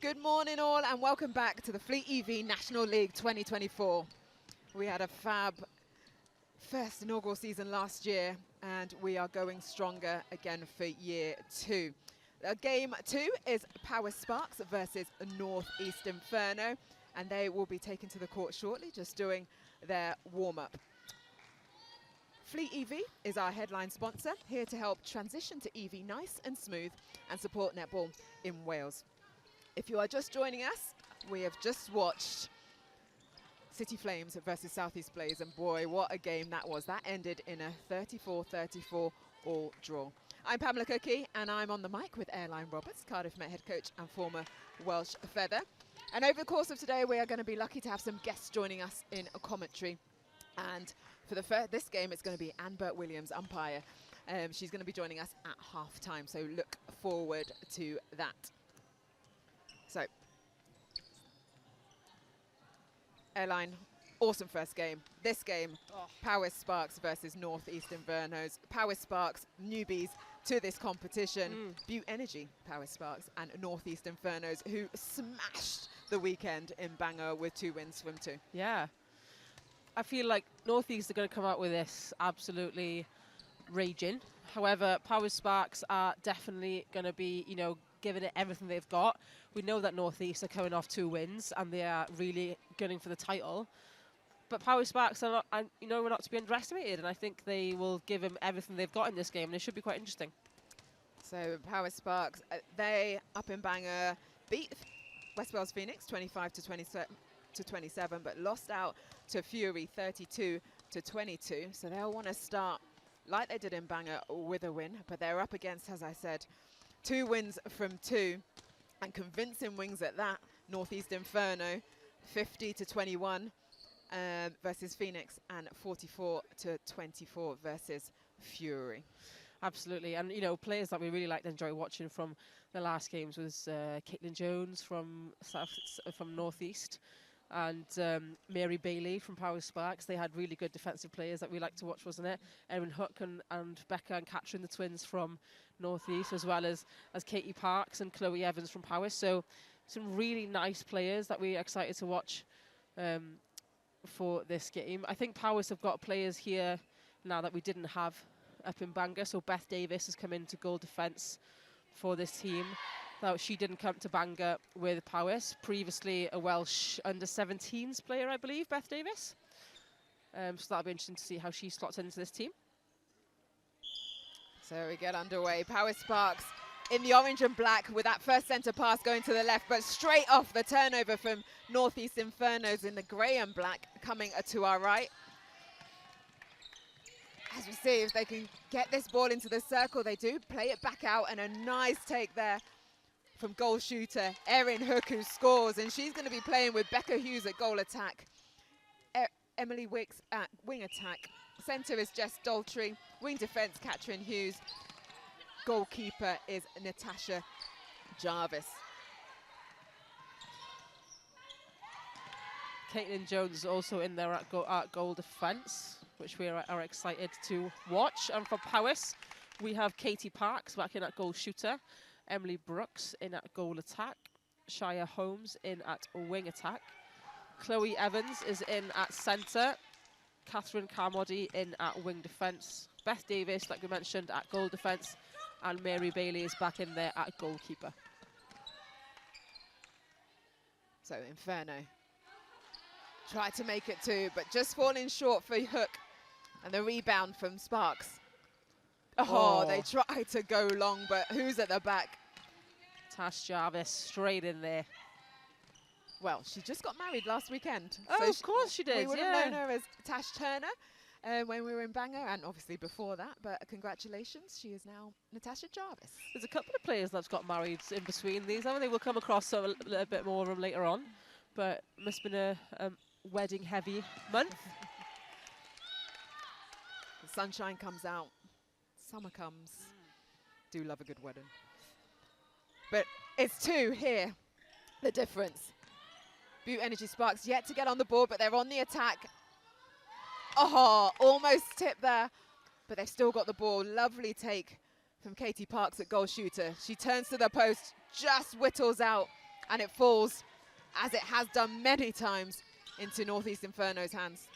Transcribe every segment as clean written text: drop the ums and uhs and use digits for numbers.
Good morning all and welcome back to the FleetEV National League 2024. We had a fab first inaugural season last year and we are going stronger again for year two. Game two is Powys Sparks versus Northeast Inferno, and they will be taken to the court shortly, just doing their warm-up. FleetEV is our headline sponsor, here to help transition to EV nice and smooth and support netball in Wales. If you are just joining us, we have just watched City Flames versus Southeast Blaze, and boy, what a game that was. That ended in a 34-34 all draw. I'm Pamela Cookie, and I'm on the mic with Airline Roberts, Cardiff Met head coach and former Welsh Feather. And over the course of today, we are going to be lucky to have some guests joining us in a commentary. And for this game, it's going to be Anne Burt-Williams, umpire. She's going to be joining us at half-time, so look forward to that. So, Airline, awesome first game. This game, Powys Sparks versus Northeast Inferno's. Powys Sparks, newbies to this competition. Butte Energy, Powys Sparks, and Northeast Inferno's, who smashed the weekend in Bangor with 2 wins from 2. Yeah. I feel like Northeast are going to come out with this absolutely raging. However, Powys Sparks are definitely going to be, giving it everything they've got. We know that Northeast are coming off 2 wins and they are really gunning for the title. But Powys Sparks are not, we're not to be underestimated, and I think they will give them everything they've got in this game, and it should be quite interesting. So Powys Sparks, they up in Bangor beat West Wales Phoenix 25-27, but lost out to Fury 32-22. So they'll want to start like they did in Bangor with a win, but they're up against, as I said, 2 wins from 2, and convincing wins at that. Northeast Inferno 50-21 versus Phoenix, and 44-24 versus Fury. Absolutely, and players that we really liked and enjoy watching from the last games was Caitlin Jones from Northeast, and Mary Bailey from Powys Sparks. They had really good defensive players that we like to watch, wasn't it? Erin Hook and Becca and Catherine, the twins from Northeast, as well as Katie Parks and Chloe Evans from Powys. So some really nice players that we're excited to watch for this game. I think Powys have got players here now that we didn't have up in Bangor. So Beth Davis has come into goal defence for this team. Now, she didn't come to Bangor with Powys. Previously a Welsh under-17s player, I believe, Beth Davis. So that'll be interesting to see how she slots into this team. So we get underway. Powys Sparks in the orange and black with that first centre pass going to the left, but straight off the turnover from Northeast Inferno's in the grey and black coming to our right. As we see, if they can get this ball into the circle, they do. Play it back out, and a nice take there from goal shooter Erin Hook, who scores, and she's going to be playing with Becca Hughes at goal attack. Emily Wicks at wing attack. Centre is Jess Daltrey. Wing defence, Catherine Hughes. Goalkeeper is Natasha Jarvis. Caitlin Jones is also in there at goal defence, which we are excited to watch. And for Powys, we have Katie Parks back in at goal shooter. Emily Brooks in at goal attack. Shia Holmes in at wing attack. Chloe Evans is in at centre. Catherine Carmody in at wing defence. Beth Davis, like we mentioned, at goal defence. And Mary Bailey is back in there at goalkeeper. So Inferno tried to make it 2, but just falling short for Hook. And the rebound from Sparks. Oh, they tried to go long, but who's at the back? Tash Jarvis straight in there. Well, she just got married last weekend. Oh, so of course she did. We would have known her as Tash Turner when we were in Bangor, and obviously before that. But congratulations, she is now Natasha Jarvis. There's a couple of players that's got married in between these. I mean, we'll come across a little bit more of them later on. But it must have been a wedding-heavy month. The sunshine comes out. Summer comes. Do love a good wedding. But it's 2 here, the difference. Butte Energy Sparks yet to get on the board, but they're on the attack. Oh, almost tipped there, but they've still got the ball. Lovely take from Katie Parks at goal shooter. She turns to the post, just whittles out and it falls, as it has done many times, into Northeast Inferno's hands.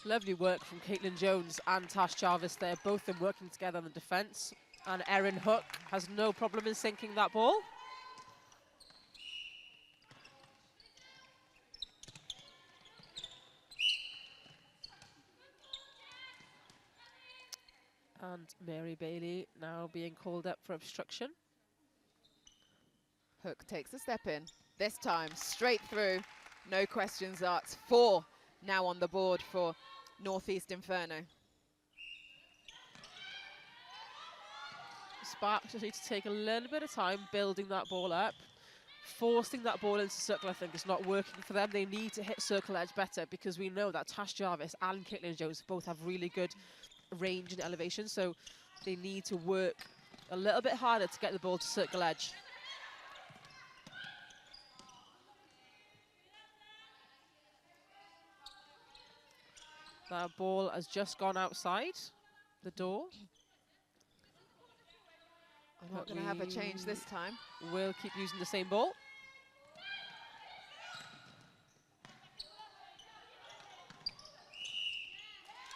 Lovely work from Caitlin Jones and Tash Jarvis there, both of them working together on the defence. And Erin Hook has no problem in sinking that ball. And Mary Bailey now being called up for obstruction. Hook takes a step in, this time straight through, no questions asked. 4 now on the board for Northeast Inferno. Sparks just need to take a little bit of time building that ball up. Forcing that ball into circle, I think, is not working for them. They need to hit circle edge better, because we know that Tash Jarvis and Caitlin Jones both have really good range and elevation, so they need to work a little bit harder to get the ball to circle edge. That ball has just gone outside the door. I'm not going to have a change this time. We'll keep using the same ball.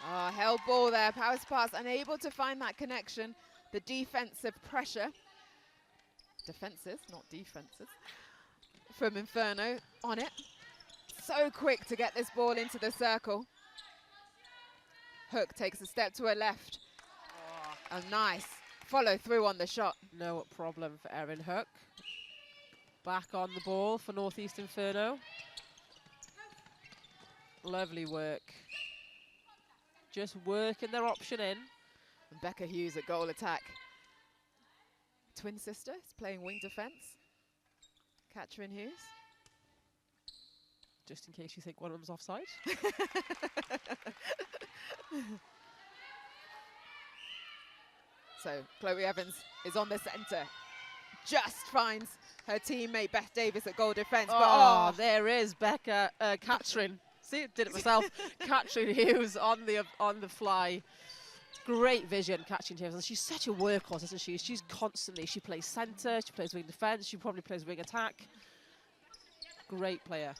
Oh, held ball there. Powys pass unable to find that connection. The defensive pressure. Defensive, not defensive. From Inferno on it. So quick to get this ball into the circle. Hook takes a step to her left. Oh, a nice follow through on the shot. No problem for Erin Hook. Back on the ball for Northeast Inferno. Lovely work. Just working their option in. And Becca Hughes at goal attack. Twin sister is playing wing defence. Catherine Hughes. Just in case you think one of them's offside. So Chloe Evans is on the centre. Just finds her teammate Beth Davis at goal defence. Oh, there is Becca, Catherine. See, did it myself. Catherine Hughes on the fly. Great vision, Catherine Hughes. And she's such a workhorse, isn't she? She's constantly, she plays centre, she plays wing defence, she probably plays wing attack. Great player.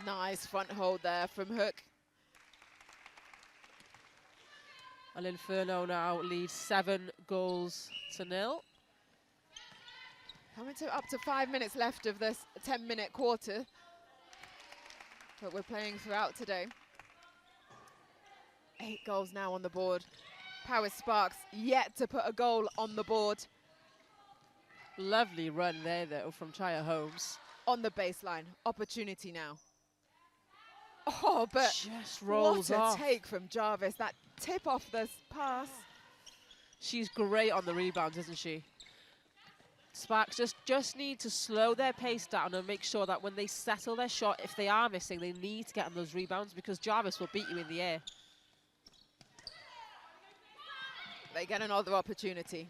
Nice front hold there from Hook. And Inferno now leads 7-0. Coming to up to 5 minutes left of this 10-minute quarter that we're playing throughout today. 8 goals now on the board. Powys Sparks yet to put a goal on the board. Lovely run there, though, from Chaya Holmes. On the baseline, opportunity now. Oh, but just rolls what a off. take from Jarvis. That tip off the pass. She's great on the rebounds, isn't she? Sparks just need to slow their pace down and make sure that when they settle their shot, if they are missing, they need to get on those rebounds, because Jarvis will beat you in the air. They get another opportunity.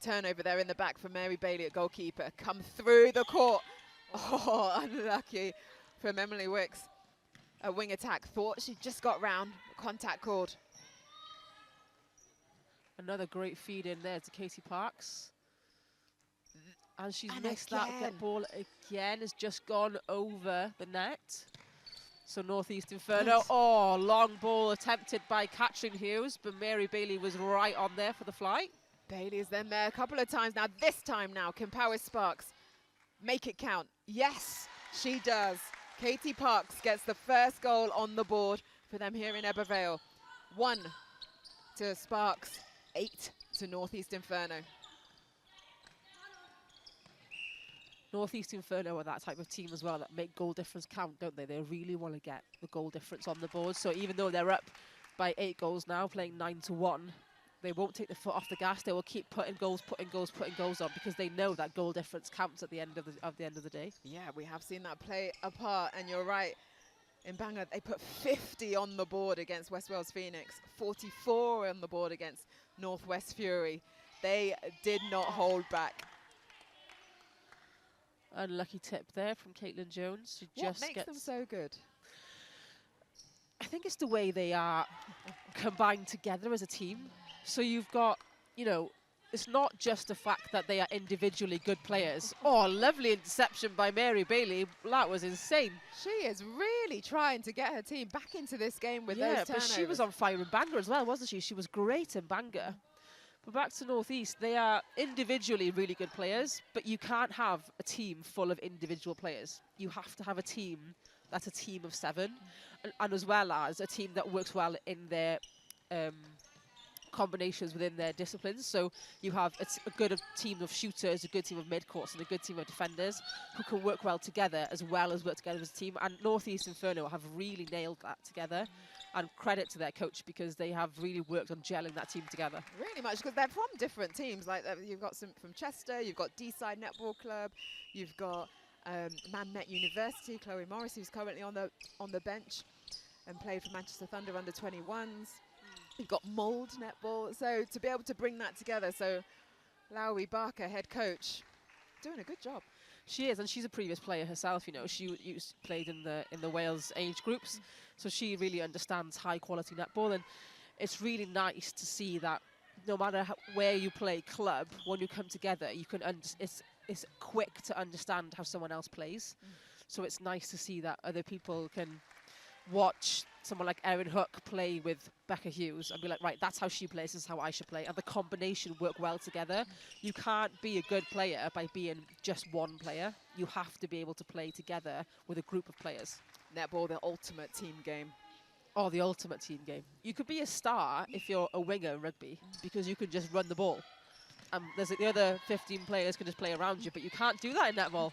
Turnover there in the back for Mary Bailey at goalkeeper. Come through the court. Oh, unlucky from Emily Wicks. A wing attack, thought she just got round. Contact called. Another great feed in there to Katie Parks. And she's missed that ball again. Has just gone over the net. So Northeast Inferno. Yes. Oh, long ball attempted by Catherine Hughes, but Mary Bailey was right on there for the fly. Bailey's then there a couple of times now. This time now, can Powys Sparks make it count? Yes, she does. Katie Parks gets the first goal on the board for them here in Ebbw Vale. 1 to Sparks, 8 to Northeast Inferno. Northeast Inferno are that type of team as well that make goal difference count, don't they? They really want to get the goal difference on the board. So even though they're up by 8 goals now, playing 9-1, they won't take the foot off the gas. They will keep putting goals on, because they know that goal difference counts at the end of the day. Yeah, we have seen that play apart, and you're right. In Bangor, they put 50 on the board against West Wales Phoenix, 44 on the board against Northwest Fury. They did not hold back. Unlucky tip there from Caitlin Jones. What makes them so good? I think it's the way they are combined together as a team. So you've got, you know, it's not just the fact that they are individually good players. Oh, lovely interception by Mary Bailey. That was insane. She is really trying to get her team back into this game with those Yeah, turnovers. but she was on fire in Bangor as well, wasn't she? She was great in Bangor. But back to North East, they are individually really good players, but you can't have a team full of individual players. You have to have a team that's a team of 7, and as well as a team that works well in their combinations within their disciplines. So you have a good team of shooters, a good team of mid-courts, and a good team of defenders who can work well together as well as work together as a team. And North East Inferno have really nailed that together. And credit to their coach, because they have really worked on gelling that team together. Really much, because they're from different teams. Like you've got some from Chester, you've got D-Side Netball Club, you've got Manmet University, Chloe Morris, who's currently on the bench and played for Manchester Thunder under 21s. You've got Mould Netball. So to be able to bring that together, so Lowie Barker, head coach, doing a good job. She is, and she's a previous player herself. You know, she played in the Wales age groups, so she really understands high quality netball. And it's really nice to see that no matter where you play club, when you come together, you can it's quick to understand how someone else plays. So it's nice to see that other people can watch someone like Erin Hook play with Becca Hughes and be like, right, that's how she plays, this is how I should play, and the combination work well together. You can't be a good player by being just one player. You have to be able to play together with a group of players. Netball, the ultimate team game. Oh, the ultimate team game. You could be a star if you're a winger in rugby, because you can just run the ball. There's the other 15 players can just play around you, but you can't do that in netball.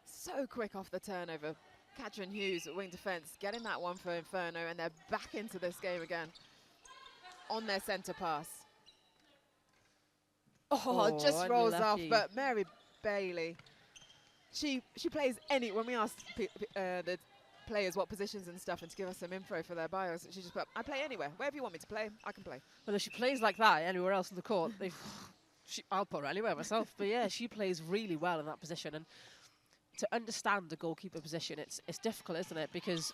So quick off the turnover. Katrin Hughes at wing defence, getting that one for Inferno, and they're back into this game again on their centre pass. Oh, just rolls off, but Mary Bailey, she plays when we asked the players what positions and stuff and to give us some info for their bios, she just put, I play anywhere. Wherever you want me to play, I can play. Well, if she plays like that anywhere else in the court, I'll put her anywhere myself. But yeah, she plays really well in that position. And to understand the goalkeeper position, it's difficult, isn't it? Because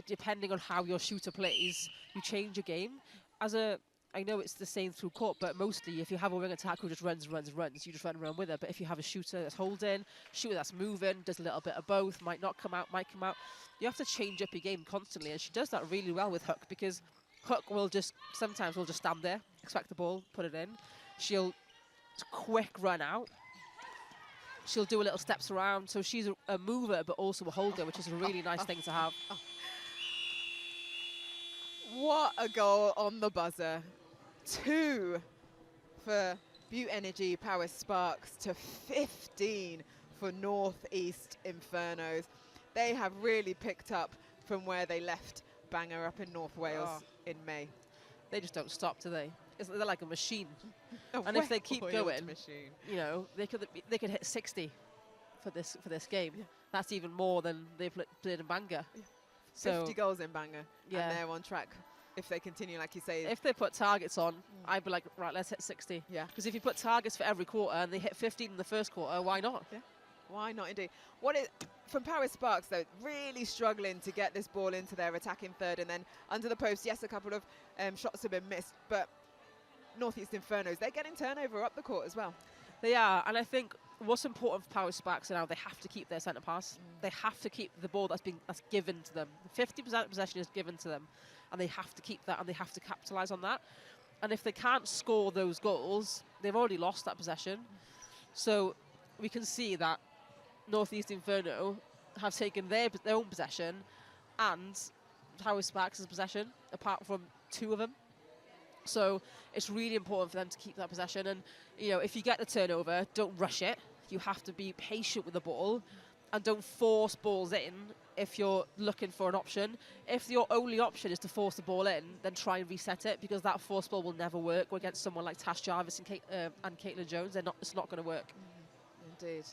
depending on how your shooter plays, you change your game. I know it's the same through court, but mostly if you have a wing attack who just runs, you just run around with her. But if you have a shooter that's holding, shooter that's moving, does a little bit of both, might not come out, might come out, you have to change up your game constantly. And she does that really well with Hook, because Hook will sometimes just stand there, expect the ball, put it in. She'll quick run out. She'll do a little steps around, so she's a mover but also a holder, which is a really nice thing to have. What a goal on the buzzer. 2 for Butte Energy Powys Sparks to 15 for North East Infernos. They have really picked up from where they left Bangor up in North Wales in May. They just don't stop, do they? They're like a machine. And if they keep going, you know, they could hit 60 for this game. Yeah. That's even more than they've played in Bangor. Yeah. So 50 goals in Bangor, and they're on track. If they continue, like you say. If they put targets on, I'd be like, right, let's hit 60. Yeah. Because if you put targets for every quarter and they hit 15 in the first quarter, why not? Yeah. Why not, indeed? From Powys Sparks, though, really struggling to get this ball into their attacking third, and then under the post, yes, a couple of shots have been missed, but North East Infernos, they're getting turnover up the court as well. They are, and I think what's important for Powys Sparks now, they have to keep their centre pass. They have to keep the ball that's given to them. 50% of possession is given to them, and they have to keep that, and they have to capitalise on that. And if they can't score those goals, they've already lost that possession. So we can see that North East Inferno have taken their own possession and Powys Sparks' possession, apart from 2 of them. So it's really important for them to keep that possession. And, you know, if you get the turnover, don't rush it. You have to be patient with the ball and don't force balls in if you're looking for an option. If your only option is to force the ball in, then try and reset it, because that force ball will never work against someone like Tash Jarvis and Caitlin Jones. It's not going to work. Indeed.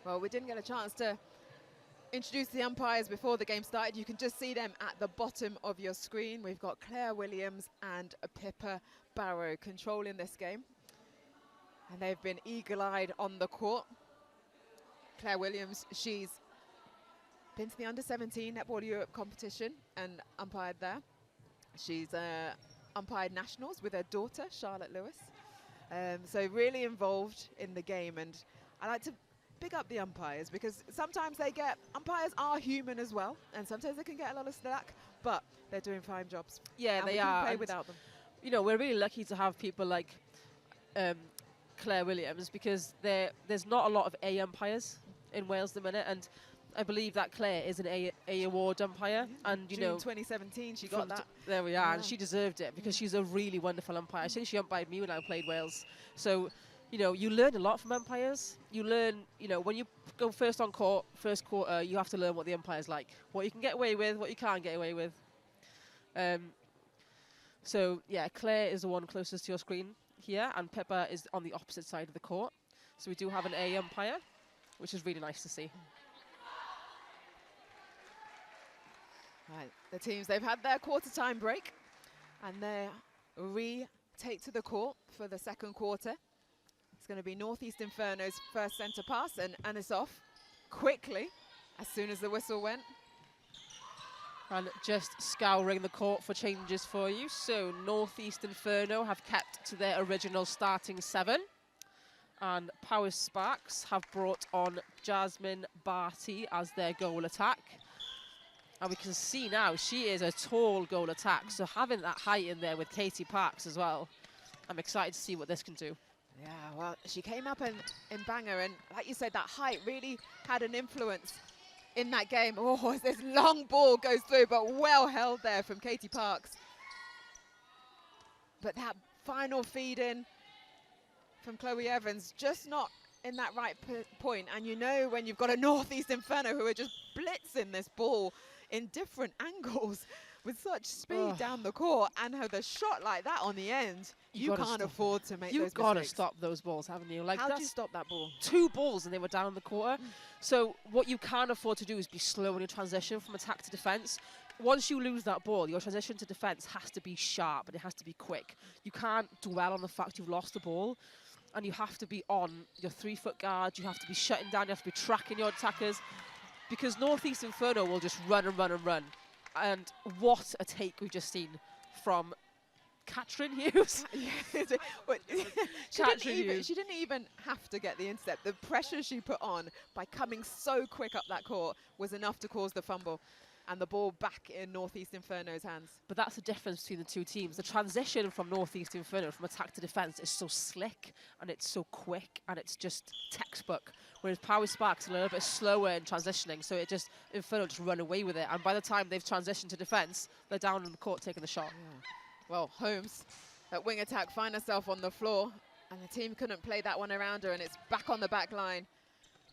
Well, we didn't get a chance to introduce the umpires before the game started. You can just see them at the bottom of your screen. We've got Claire Williams and Pippa Barrow controlling this game. And they've been eagle-eyed on the court. Claire Williams, she's been to the Under-17 Netball Europe competition and umpired there. She's umpired nationals with her daughter, Charlotte Lewis. So really involved in the game, and I like to big up the umpires because sometimes umpires are human as well, and sometimes they can get a lot of slack, but they're doing fine jobs. Yeah, and they we are. Play without them. You know, we're really lucky to have people like Claire Williams, because there's not a lot of A umpires in Wales at the minute, and I believe that Claire is an A award umpire, and you June know, 2017 she got that. There we are, Yeah. and she deserved it because she's a really wonderful umpire. I think she umpired me when I played Wales. So, you know, you learn a lot from umpires. You learn, you know, when you go first on court, first quarter, you have to learn what the umpire's like, what you can get away with, what you can't get away with. So yeah, Claire is the one closest to your screen here, and Pippa is on the opposite side of the court. So we do have an A umpire, which is really nice to see. Right, the teams, they've had their quarter time break, and they retake to the court for the second quarter. It's going to be Northeast Inferno's first centre pass, and it's off quickly as soon as the whistle went. And just scouring the court for changes for you. So Northeast Inferno have kept to their original starting 7. And Powys Sparks have brought on Jasmine Barty as their goal attack. And we can see now she is a tall goal attack. So having that height in there with Katie Parks as well, I'm excited to see what this can do. Yeah, well, she came up in Bangor, and like you said, that height really had an influence in that game. Oh, this long ball goes through, but well held there from Katie Parks. But that final feed in from Chloe Evans, just not in that right point. And you know, when you've got a Northeast Inferno who are just blitzing this ball in different angles with such speed down the court, and have a shot like that on the end, you can't afford to make those mistakes. You've got to stop those balls, haven't you? Like, how do you stop that ball? 2 balls and they were down the quarter. So what you can't afford to do is be slow in your transition from attack to defence. Once you lose that ball, your transition to defence has to be sharp and it has to be quick. You can't dwell on the fact you've lost the ball, and you have to be on your 3-foot guard. You have to be shutting down. You have to be tracking your attackers, because Northeast Inferno will just run and run and run. And what a take we've just seen from Katrin Hughes. She didn't even have to get the intercept. The pressure she put on by coming so quick up that court was enough to cause the fumble, and the ball back in Northeast Inferno's hands. But that's the difference between the two teams. The transition from Northeast Inferno, from attack to defence, is so slick, and it's so quick, and it's just textbook. Whereas Powys Sparks are a little bit slower in transitioning, so Inferno just run away with it. And by the time they've transitioned to defence, they're down in the court taking the shot. Yeah. Well, Holmes, that wing attack, find herself on the floor, and the team couldn't play that one around her, and it's back on the back line.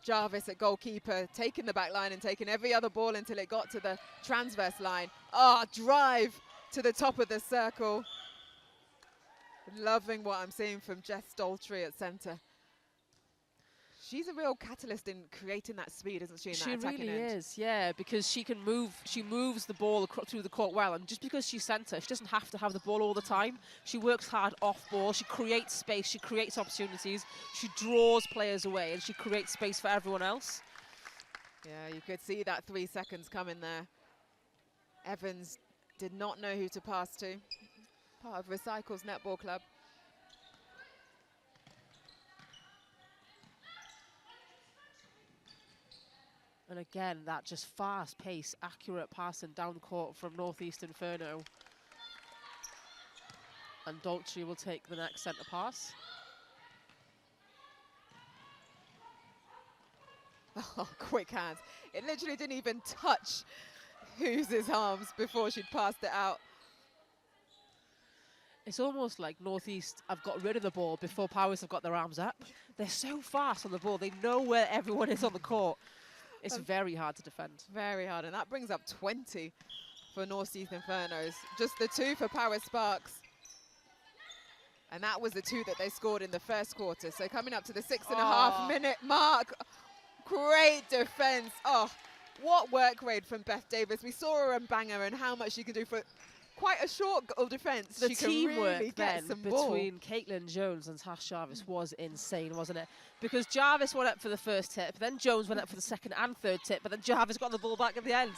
Jarvis at goalkeeper, taking the back line and taking every other ball until it got to the transverse line. Drive to the top of the circle. Loving what I'm seeing from Jess Daltrey at centre. She's a real catalyst in creating that speed, isn't she, in that attacking end? She really is, yeah, because she can move. She moves the ball through the court well, and just because she's centre, she doesn't have to have the ball all the time. She works hard off ball. She creates space. She creates opportunities. She draws players away, and she creates space for everyone else. Yeah, you could see that 3 seconds coming there. Evans did not know who to pass to. Part of Recycle's netball club. And again, that just fast-paced, accurate passing down the court from Northeast Inferno. And Daltrey will take the next centre pass. Oh, quick hands. It literally didn't even touch Hughes' arms before she'd passed it out. It's almost like Northeast have got rid of the ball before Powys have got their arms up. They're so fast on the ball. They know where everyone is on the court. It's very hard to defend. Very hard, and that brings up 20 for Northeast Infernos. Just the 2 for Powys Sparks. And that was the 2 that they scored in the first quarter. So coming up to the 6.5 minute mark. Great defense. Oh, what work rate from Beth Davis. We saw her in Bangor and how much she can do for quite a short goal defense. The she teamwork really then between Caitlin Jones and Tash Jarvis was insane, wasn't it? Because Jarvis went up for the first tip, then Jones went up for the second and third tip, but then Jarvis got the ball back at the end.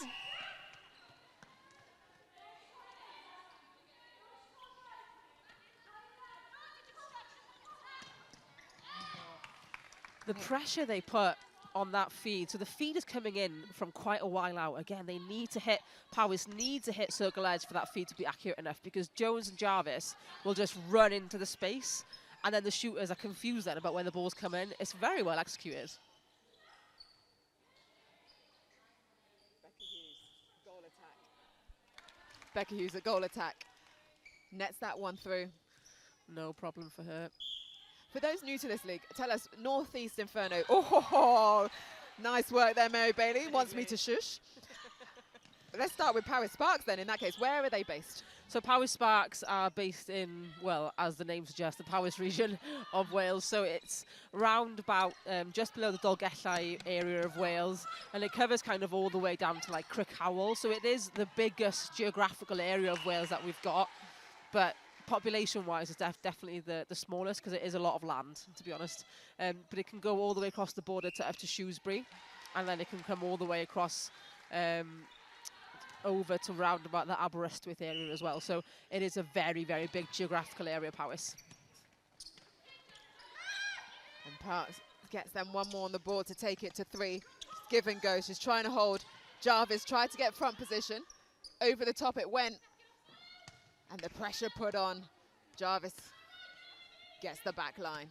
The pressure they put on that feed. So the feed is coming in from quite a while out. Again, they need to hit, Powys need to hit circle edge for that feed to be accurate enough, because Jones and Jarvis will just run into the space, and then the shooters are confused then about when the balls come in. It's very well executed. Becca Hughes, a goal attack. Nets that one through. No problem for her. For those new to this league, tell us, Northeast Inferno. Oh, nice work there, Mary Bailey. Wants me to shush. Let's start with Powys Sparks then, in that case. Where are they based? So Powys Sparks are based in, well, as the name suggests, the Powys region of Wales. So it's round about just below the Dolgellau area of Wales, and it covers kind of all the way down to like Crickhowell. So it is the biggest geographical area of Wales that we've got, but population-wise, it's definitely the smallest, because it is a lot of land, to be honest. But it can go all the way across the border to Shrewsbury, and then it can come all the way across over to round about the Aberystwyth area as well. So it is a very, very big geographical area, Powys. And Parks gets them one more on the board to take it to 3. Give and go. She's trying to hold. Jarvis tried to get front position. Over the top it went. And the pressure put on. Jarvis gets the back line.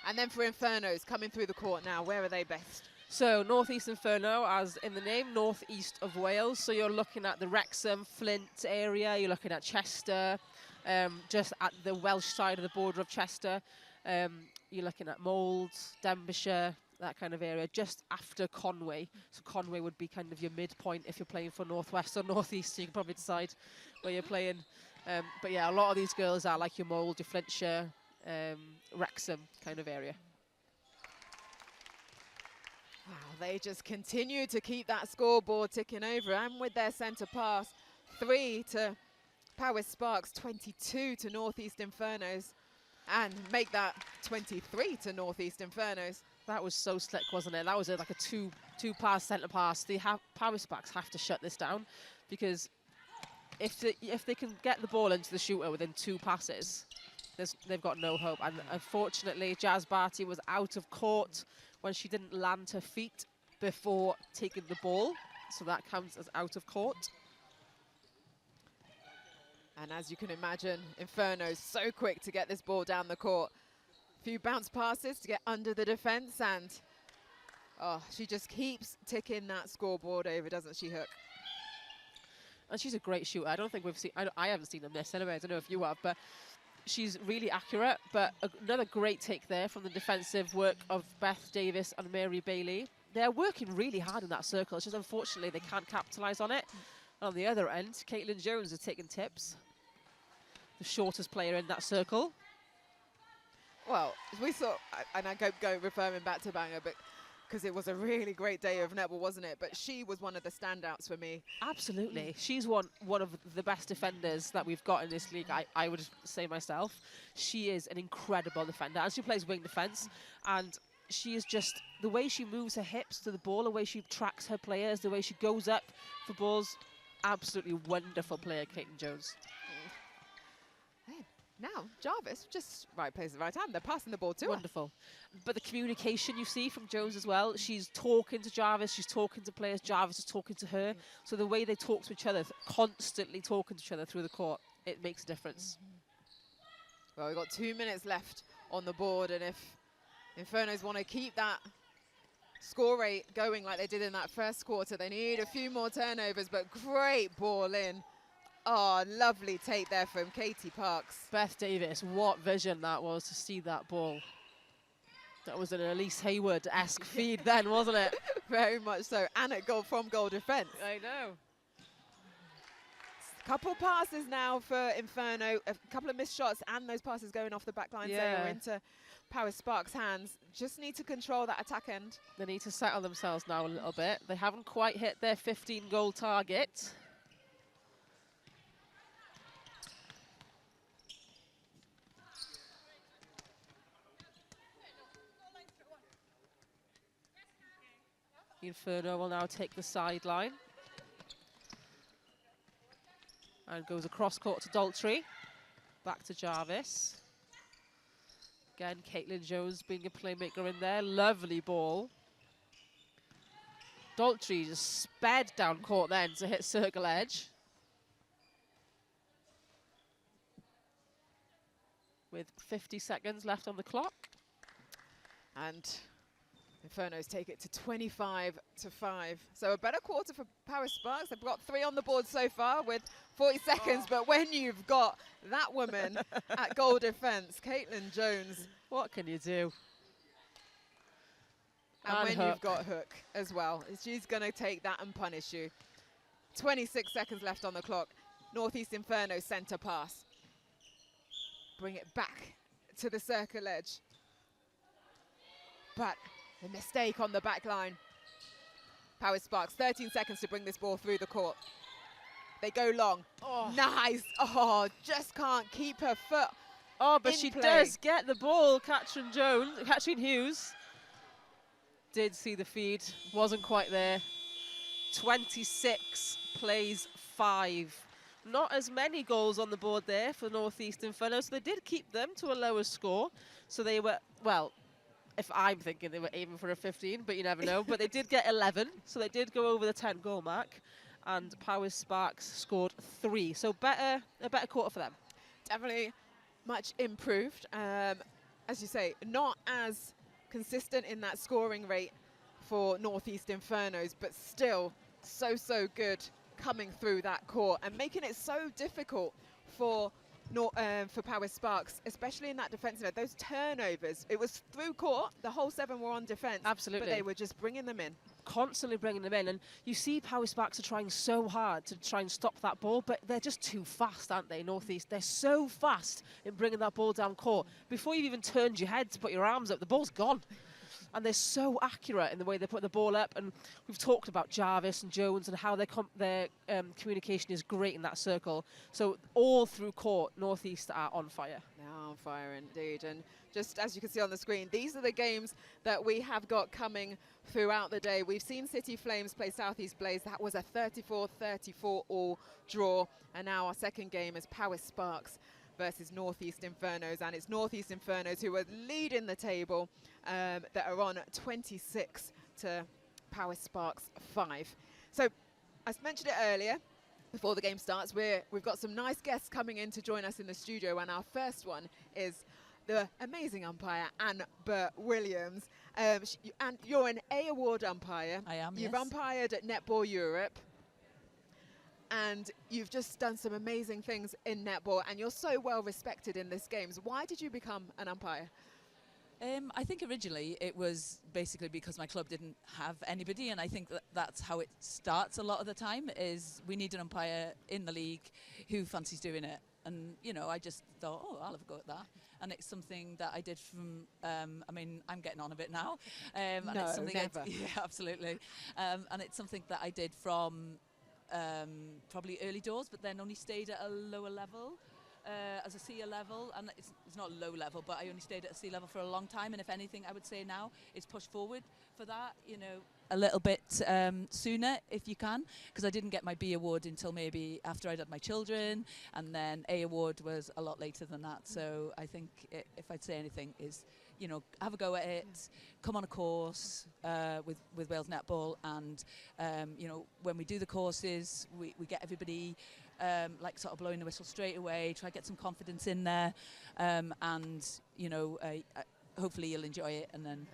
And then for Infernos, coming through the court now, where are they based? So Northeast Inferno, as in the name, northeast of Wales. So you're looking at the Wrexham, Flint area. You're looking at Chester, just at the Welsh side of the border of Chester. You're looking at Mold, Denbighshire, that kind of area, just after Conway. So Conway would be kind of your midpoint if you're playing for northwest or northeast. So you can probably decide where you're playing. But yeah, a lot of these girls are like your Mold, your Flintshire, Wrexham kind of area. Wow, they just continue to keep that scoreboard ticking over, and with their centre pass, 3 to Powys Sparks, 22 to Northeast Infernos, and make that 23 to Northeast Infernos. That was so slick, wasn't it? That was like a two-pass centre pass. Powys Sparks have to shut this down, because if they can get the ball into the shooter within 2 passes, they've got no hope. And unfortunately, Jazz Barty was out of court when she didn't land her feet before taking the ball. So that counts as out of court. And as you can imagine, Inferno's so quick to get this ball down the court. A few bounce passes to get under the defence, and she just keeps ticking that scoreboard over, doesn't she, Hook? And she's a great shooter. I don't think we've seen, I haven't seen them miss anyway. I don't know if you have, but she's really accurate. But another great take there from the defensive work of Beth Davis and Mary Bailey. They're working really hard in that circle. It's just unfortunately they can't capitalise on it. On the other end, Caitlin Jones is taking tips. The shortest player in that circle. Well, we saw, and I go referring back to Bangor, but because it was a really great day of netball, wasn't it? But she was one of the standouts for me. Absolutely. She's one of the best defenders that we've got in this league, I would say myself. She is an incredible defender, and she plays wing defence. And she is just, the way she moves her hips to the ball, the way she tracks her players, the way she goes up for balls, absolutely wonderful player, Caitlin Jones. Now, Jarvis, just right place at the right time. They're passing the ball to her. Wonderful. But the communication you see from Jones as well, she's talking to Jarvis, she's talking to players, Jarvis is talking to her. So the way they talk to each other, constantly talking to each other through the court, it makes a difference. Well, we've got 2 minutes left on the board, and if Infernos want to keep that score rate going like they did in that first quarter, they need a few more turnovers, but great ball in. Oh, lovely take there from Katie Parks. Beth Davis, what vision that was to see that ball. That was an Elise Hayward-esque feed then, wasn't it? Very much so, and at goal from goal defence. I know. Couple passes now for Inferno, a couple of missed shots, and those passes going off the back line there into Powys Sparks' hands. Just need to control that attack end. They need to settle themselves now a little bit. They haven't quite hit their 15-goal target. Inferno will now take the sideline and goes across court to Daltrey, back to Jarvis, Again, Caitlin Jones being a playmaker in there. Lovely ball. Daltrey just sped down court then to hit circle edge. With 50 seconds left on the clock. And Infernos take it to 25-5. So a better quarter for Powys Sparks. They've got 3 on the board so far with 40 seconds. But when you've got that woman at goal defense, Caitlin Jones. What can you do? And when you've got Hook as well. She's going to take that and punish you. 26 seconds left on the clock. Northeast Inferno centre pass. Bring it back to the circle edge. But a mistake on the back line. Powys Sparks, 13 seconds to bring this ball through the court. They go long. Oh. Nice. Oh, just can't keep her foot. Oh, but she does get the ball. Katrin Hughes did see the feed, wasn't quite there. 26 plays 5. Not as many goals on the board there for Northeast Inferno, so they did keep them to a lower score. So they were, well, if I'm thinking they were aiming for a 15, but you never know. But they did get 11, so they did go over the 10-goal mark. And Powys Sparks scored 3, so a better quarter for them. Definitely much improved. As you say, not as consistent in that scoring rate for Northeast Infernos, but still so good coming through that court and making it so difficult for Powys Sparks, especially in that defensive. Those turnovers, it was through court, the whole 7 were on defense. Absolutely. But they were just bringing them in. Constantly bringing them in. And you see Powys Sparks are trying so hard to try and stop that ball, but they're just too fast, aren't they, Northeast? They're so fast in bringing that ball down court. Before you've even turned your head to put your arms up, the ball's gone. And they're so accurate in the way they put the ball up. And we've talked about Jarvis and Jones and how their communication is great in that circle. So all through court, Northeast are on fire. Now on fire indeed. And just as you can see on the screen, these are the games that we have got coming throughout the day. We've seen City Flames play Southeast Blaze. That was a 34-34 all draw. And now our second game is Powys Sparks versus Northeast Infernos, and it's Northeast Infernos who are leading the table, that are on 26 to Powys Sparks 5. So I mentioned it earlier before the game starts, we've got some nice guests coming in to join us in the studio, and our first one is the amazing umpire, Anne Williams. And you're an A award umpire. I am, You've yes. umpired at Netball Europe. And you've just done some amazing things in netball, and you're so well respected in this games. Why did you become an umpire? I think originally it was basically because my club didn't have anybody, and I think that's how it starts a lot of the time, is we need an umpire in the league who fancies doing it. And, you know, I just thought, oh, I'll have a go at that. And it's something that I did from, I mean, I'm getting on a bit now. And no, it's something never. Yeah, absolutely. And it's something that I did from probably early doors, but then only stayed at a lower level, as a C level, and it's not low level, but I only stayed at a C level for a long time. And if anything, I would say now it's pushed forward for that, you know, a little bit sooner if you can, because I didn't get my B award until maybe after I'd had my children, and then A award was a lot later than that. So I think if I'd say anything is, you know, have a go at it, come on a course with Wales Netball, and you know, when we do the courses, we get everybody like sort of blowing the whistle straight away, try to get some confidence in there, and you know, hopefully you'll enjoy it, and then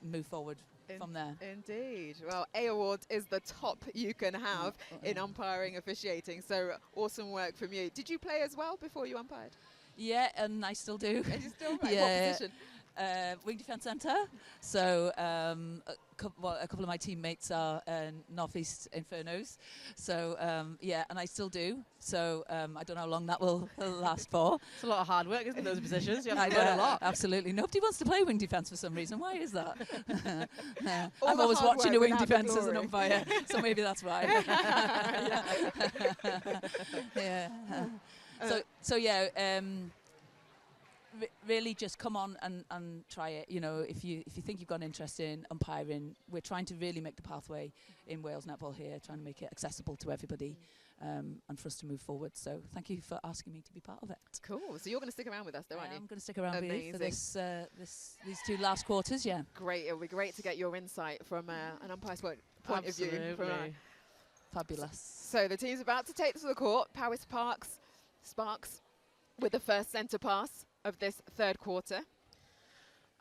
move forward from there. Indeed. Well, A award is the top you can have in umpiring officiating, so awesome work from you. Did you play as well before you umpired? Yeah, and I still do. And you still play? Yeah. What position? Wing defence centre. So a couple of my teammates are Northeast Infernos. So yeah, and I still do. So I don't know how long that will last for. It's a lot of hard work, isn't it, those positions? You have to learn a lot. Absolutely. Nobody wants to play wing defence for some reason. Why is that? I'm always watching a wing defence as an umpire, so maybe that's why. Yeah. So yeah. Really just come on and try it. You know, if you think you've got an interest in umpiring, we're trying to really make the pathway in Wales Netball here, trying to make it accessible to everybody. and for us to move forward. So thank you for asking me to be part of it. Cool. So you're going to stick around with us, though, aren't you? I'm going to stick around with you for Amazing. these 2 last quarters. Yeah. Great. It'll be great to get your insight from an umpire's point of view. Absolutely. Fabulous. So the team's about to take to the court. Powys Sparks with the first centre pass of this third quarter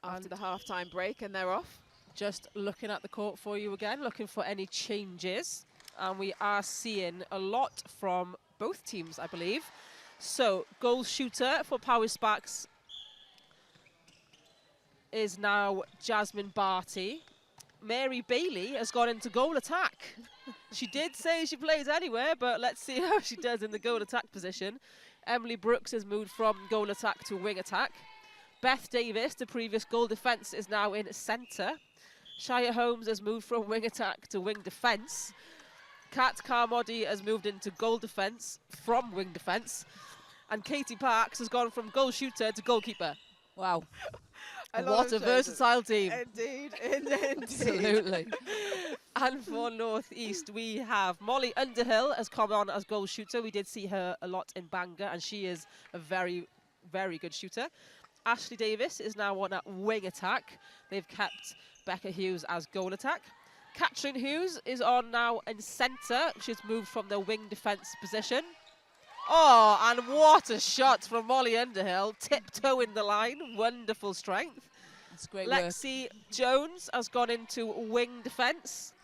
after the half-time break, and they're off. Just looking at the court for you again, looking for any changes. And we are seeing a lot from both teams, I believe. So, goal shooter for Powys Sparks is now Jasmine Barty. Mary Bailey has gone into goal attack. She did say she plays anywhere, but let's see how she does in the goal attack position. Emily Brooks has moved from goal attack to wing attack. Beth Davis, the previous goal defence, is now in centre. Shia Holmes has moved from wing attack to wing defence. Kat Carmody has moved into goal defence from wing defence. And Katie Parks has gone from goal shooter to goalkeeper. Wow. What a versatile team. Indeed, indeed. Absolutely. And for North East, we have Molly Underhill has come on as goal shooter. We did see her a lot in Bangor, and she is a very, very good shooter. Ashley Davis is now on at wing attack. They've kept Becca Hughes as goal attack. Catherine Hughes is on now in centre. She's moved from the wing defence position. Oh, and what a shot from Molly Underhill. Tiptoeing the line. Wonderful strength. That's great Lexi work. Jones has gone into wing defence.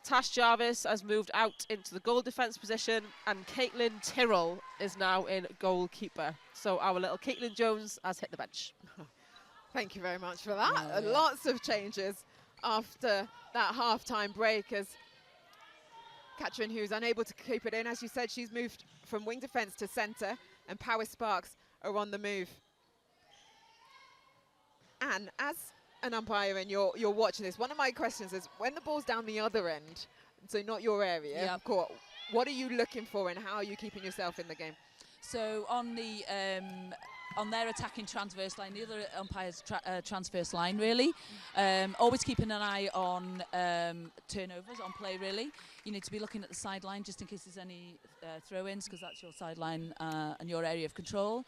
Tash Jarvis has moved out into the goal defence position. And Caitlin Tyrrell is now in goalkeeper. So our little Caitlin Jones has hit the bench. Thank you very much for that. Yeah. Lots of changes after that half-time break as Catherine Hughes unable to keep it in. As you said, she's moved from wing defence to centre, and Powys Sparks are on the move. And as an umpire and you're watching this, one of my questions is, when the ball's down the other end, so not your area of court, what are you looking for and how are you keeping yourself in the game? So on the on their attacking transverse line, the other umpire's transverse line, really. Always keeping an eye on turnovers, on play, really. You need to be looking at the sideline just in case there's any throw-ins, because that's your sideline and your area of control.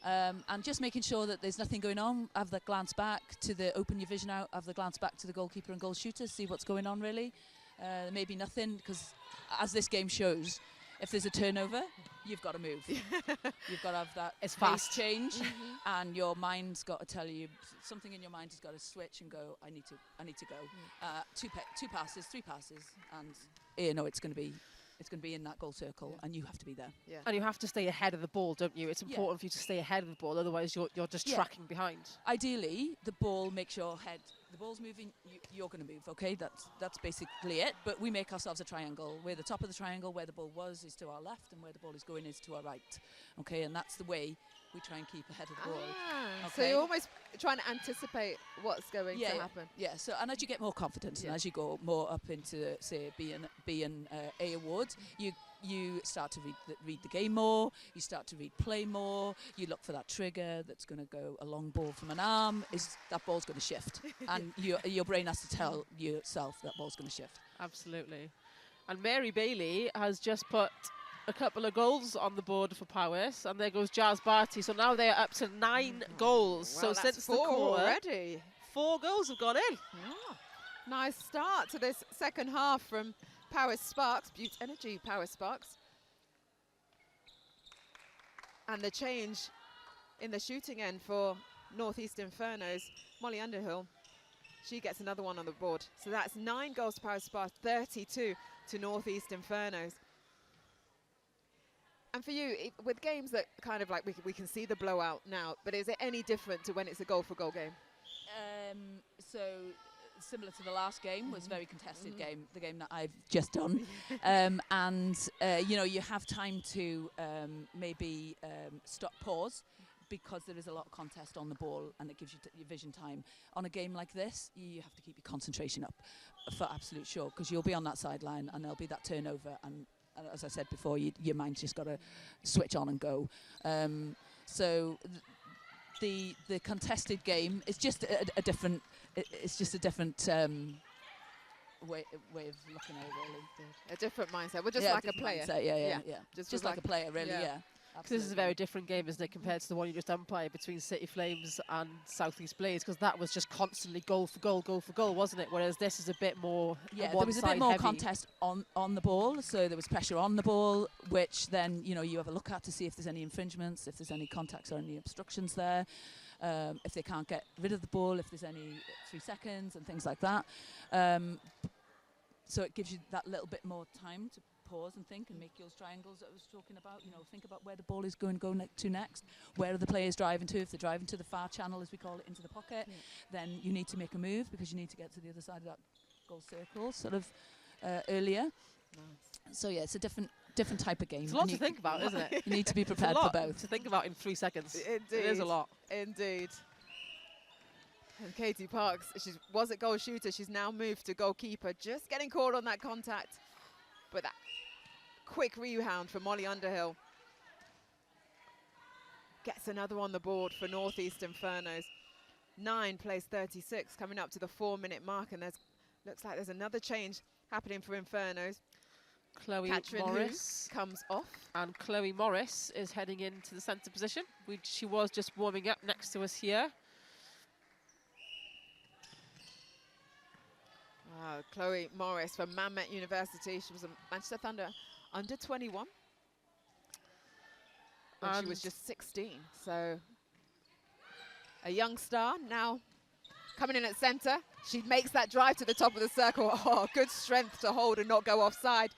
And just making sure that there's nothing going on. Have the glance back to open your vision out, have the glance back to the goalkeeper and goal shooter, see what's going on, really. There may be nothing, because as this game shows, if there's a turnover, you've got to move. You've got to have that fast change, and your mind's got to tell you, something in your mind has got to switch and go, I need to go. Two passes, 3 passes, and you know it's going to be in that goal circle, and you have to be there. Yeah. And you have to stay ahead of the ball, don't you? It's important for you to stay ahead of the ball, otherwise you're just tracking behind. Ideally, the ball makes your head. The ball's moving, you're going to move, okay? That's basically it. But we make ourselves a triangle. Where the top of the triangle, where the ball was, is to our left, and where the ball is going is to our right. Okay, and that's the way we try and keep ahead of the ball. Okay? So you're almost trying to anticipate what's going to happen. Yeah, so and as you get more confidence and as you go more up into, say, B and A awards, you start to read the game more, you start to read play more, you look for that trigger that's going to go a long ball from an arm, that ball's going to shift. And your brain has to tell yourself that ball's going to shift. Absolutely. And Mary Bailey has just put a couple of goals on the board for Powys, and there goes Jazz Barty. So now they are up to 9 goals. Well, so that's since 4 the quarter, already. 4 goals have gone in. Yeah. Nice start to this second half from Powys Sparks, Butte Energy Powys Sparks. And the change in the shooting end for Northeast Infernos, Molly Underhill, she gets another one on the board. So that's 9 goals to Powys Sparks, 32 to Northeast Infernos. And for you, with games that kind of like we can see the blowout now, but is it any different to when it's a goal-for-goal game? So similar to the last game, was a very contested game, the game that I've just done. You know, you have time to maybe pause, because there is a lot of contest on the ball and it gives you your vision time. On a game like this, you have to keep your concentration up for absolute sure, because you'll be on that sideline and there'll be that turnover, and as I said before, your mind's just got to switch on and go. So the contested game is just a different. It's just a different way of looking at it, really. A different mindset. We're just Yeah, like a different player. mindset, yeah. Just like a player, really, yeah. Because this is a very different game, isn't it, compared to the one you just umpired between City Flames and South East Blaze, because that was just constantly goal for goal, wasn't it? Whereas this is a bit more there was a bit more contest on the ball, so there was pressure on the ball, which then, you know, you have a look at to see if there's any infringements, if there's any contacts or any obstructions there, if they can't get rid of the ball, if there's any 3 seconds and things like that. So it gives you that little bit more time to pause and think and make those triangles that I was talking about. You know, think about where the ball is going to next. Where are the players driving to? If they're driving to the far channel, as we call it, into the pocket, then you need to make a move because you need to get to the other side of that goal circle sort of earlier. Nice. So yeah, it's a different type of game. It's a lot to think about, isn't it? You need to be prepared for both. To think about in 3 seconds. Indeed. It is a lot. Indeed. And Katie Parks, she was a goal shooter. She's now moved to goalkeeper, just getting caught on that contact. But that quick rebound from Molly Underhill gets another on the board for Northeast Infernos. 9 plays 36, coming up to the 4-minute mark, and looks like there's another change happening for Infernos. Chloe Katrin Morris comes off, and Chloe Morris is heading into the centre position. She was just warming up next to us here. Chloe Morris from Mamet University. She was a Manchester Thunder under 21 when she was just 16. So a young star now coming in at centre. She makes that drive to the top of the circle. Oh, good strength to hold and not go offside.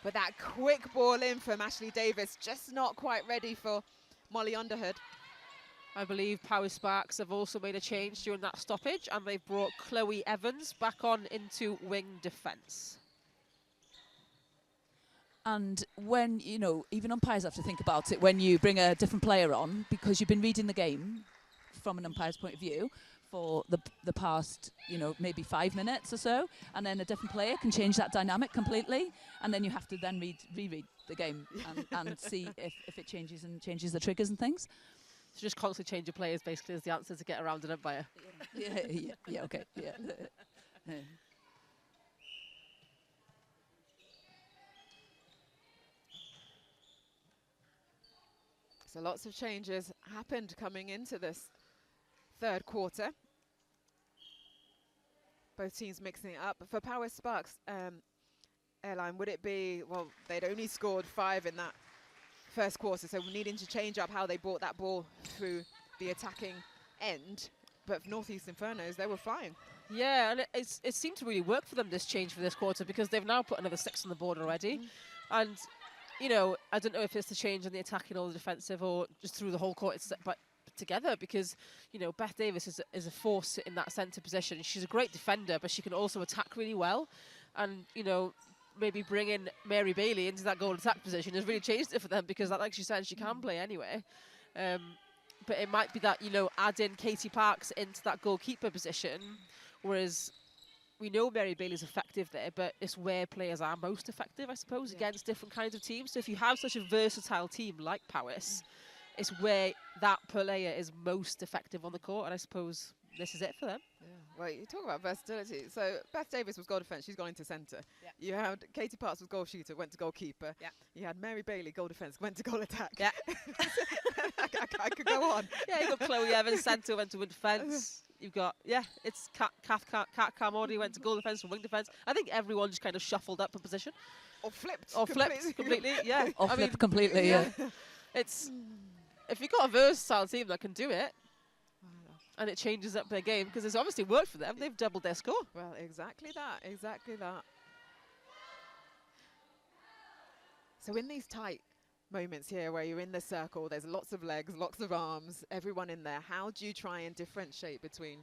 But that quick ball in from Ashley Davis, just not quite ready for Molly Underhood. I believe Powys Sparks have also made a change during that stoppage, and they've brought Chloe Evans back on into wing defence. And when, you know, even umpires have to think about it when you bring a different player on, because you've been reading the game from an umpire's point of view for the past, you know, maybe 5 minutes or so, and then a different player can change that dynamic completely, and then you have to then reread the game and see if it changes the triggers and things. So just constantly change your players, basically, is the answer to get around an umpire. Yeah, okay, yeah. So lots of changes happened coming into this third quarter. Both teams mixing it up. But for Powys Sparks, Airline, would it be, well, they'd only scored 5 in that first quarter, so we're needing to change up how they brought that ball through the attacking end. But for Northeast Infernos, they were fine. Yeah, and it seemed to really work for them, this change for this quarter, because they've now put another 6 on the board already. And, you know, I don't know if it's the change on the attacking or the defensive or just through the whole court, but together, because, you know, Beth Davis is a force in that centre position. She's a great defender, but she can also attack really well. And, you know, maybe bringing Mary Bailey into that goal attack position has really changed it for them, because, like she said, she can play anyway. But it might be that, you know, adding Katie Parks into that goalkeeper position, whereas we know Mary Bailey's effective there, but it's where players are most effective, I suppose, against different kinds of teams. So if you have such a versatile team like Powys, it's where that player is most effective on the court, and I suppose this is it for them. Yeah. Well, you talk about versatility. So Beth Davis was goal defence, she's gone into centre. Yeah. You had Katie Parks was goal shooter, went to goalkeeper. Yeah. You had Mary Bailey, goal defence, went to goal attack. Yeah. I could go on. Yeah, you've got Chloe Evans, centre, went to wing defence. You've got, it's Kat Carmody went to goal defence and wing defence. I think everyone just kind of shuffled up a position. Or flipped. Or flipped completely, yeah. Or flipped completely, yeah. It's, if you've got a versatile team that can do it, and it changes up their game, because it's obviously worked for them. They've doubled their score. Well, exactly that, exactly that. So in these tight moments here where you're in the circle, there's lots of legs, lots of arms, everyone in there. How do you try and differentiate between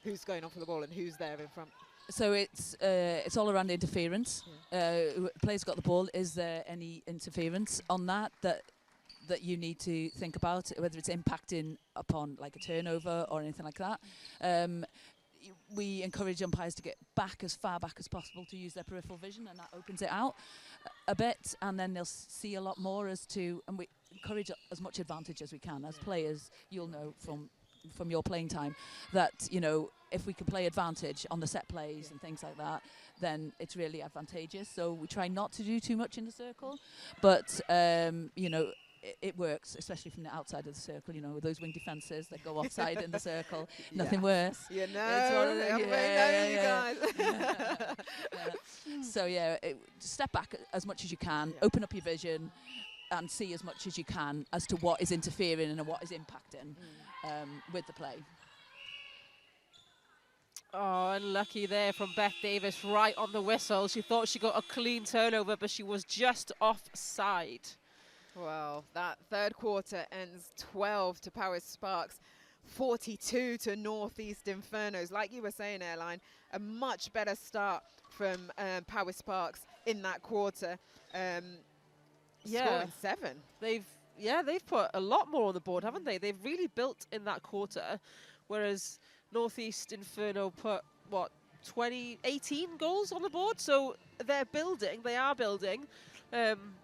who's going off for the ball and who's there in front? So it's all around interference. Players got the ball. Is there any interference on that you need to think about, whether it's impacting upon like a turnover or anything like that? We encourage umpires to get back as far back as possible to use their peripheral vision, and that opens it out a bit, and then they'll see a lot more as to, and we encourage as much advantage as we can. As players, you'll know from from your playing time, that, you know, if we can play advantage on the set plays and things like that, then it's really advantageous. So we try not to do too much in the circle, but you know, it works, especially from the outside of the circle. You know, with those wing defences that go offside in the circle, nothing worse. You know, It's one of the- you guys. So yeah, step back as much as you can, open up your vision, and see as much as you can as to what is interfering and what is impacting with the play. Oh, unlucky there from Beth Davis, right on the whistle. She thought she got a clean turnover, but she was just offside. Well, that third quarter ends 12 to Powys Sparks, 42 to Northeast Infernos. Like you were saying, Airline, a much better start from Powys Sparks in that quarter. Scoring 7. They've put a lot more on the board, haven't they? They've really built in that quarter, whereas Northeast Inferno put, what, 18 goals on the board? So they're building, they are building.